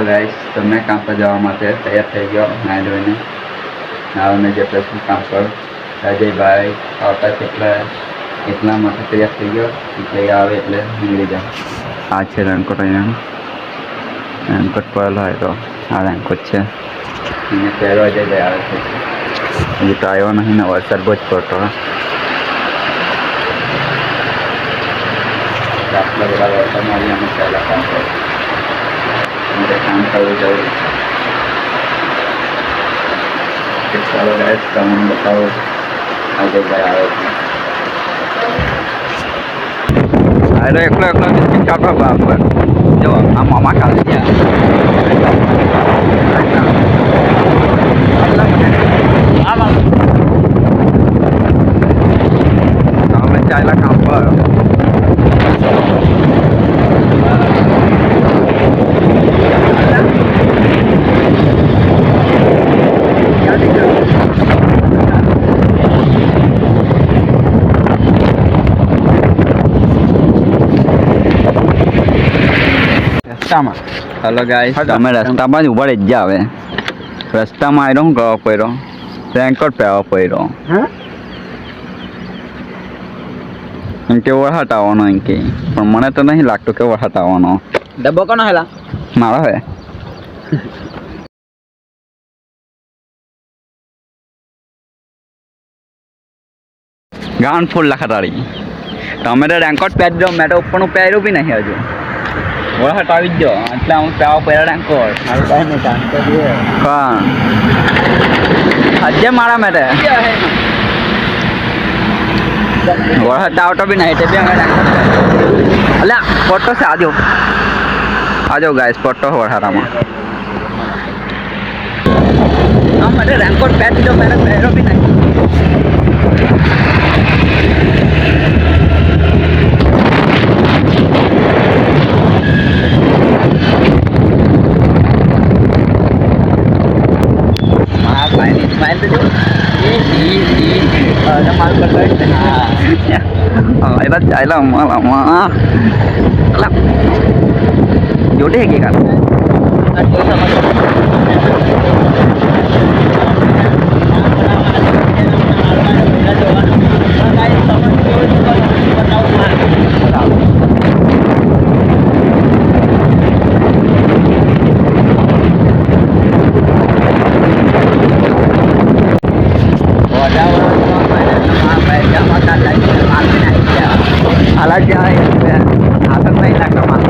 Hello guys, તો મેં કામ પર જવા માટે તૈયાર થઈ ગયો નાહી ધોઈને. હવે મેં જે પ્રશ્ન કામ પર અજયભાઈ આવતા એટલા માટે તૈયાર થઈ ગયો એટલે આવે એટલે નીકળી જાઉં. આ છે રેનકોટ. અહીંયા રેનકોટ પહેરેલો હોય તો આ રેનકોટ છે એને પહેરો અજયભાઈ આવે છે. હજી તો આવ્યો નહીં ને, વરસાદ બહુ જ પડતો. આટલા બધા વરસાદમાં આવી અમે પહેલાં કામ પર કામ કરવું જરૂરી છે. ચાલો ગાઈસ, તમને બતાવો અજયભાઈ આવે છે. એકલો બિસ્કીટ કાપો બાપર. જો આ મામા ખાલી ગયા. અમે ચાલ્યા કામ પર. હેલો ગાઈસ, અમે રસ્તામાં જ ઉભા રહી જ આવે. રસ્તામાં આવ્યો શું કરવા પડ્યો? રેનકોટ પહેરવા પડ્યો. એમ કે વરસાદ આવવાનો એમ કે, પણ મને તો નહીં લાગતું કે વરસાદ આવવાનો. ડબ્બો કોનો હેલા? મારો હે. ગાન ફૂલ લખતાડી. તમે તો રેનકોટ પહેરી દો, મેં તો ઉપરનું પહેર્યું બી નહીં હજુ. વરસાદ આવી જ ગયો એટલે હું પહેવા પહેલા રેનકોટ. કોણ હજે મારા મેટે વરસાદ આવતો બી નહીં તે બી અમે રેનકોટ અલ્યા ફોટો છે. આજો ગાઈસ, ફોટો વરસાદમાં મેં રેનકોટ પહેરી દો, મેં પહેર્યો બી નહીં. Itu cahaya lama jodoh ya kan. Alat jahit ya, atas baik nak kemas.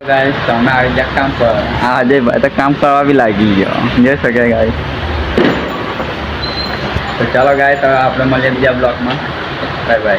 Guys, तो मैं आ गया काम पर. अजय तो काम करवा भी लागी गयो जैसे सके गाइस. तो चलो गाइस, तो आप लोग मिले बीजा ब्लॉग में. Bye bye.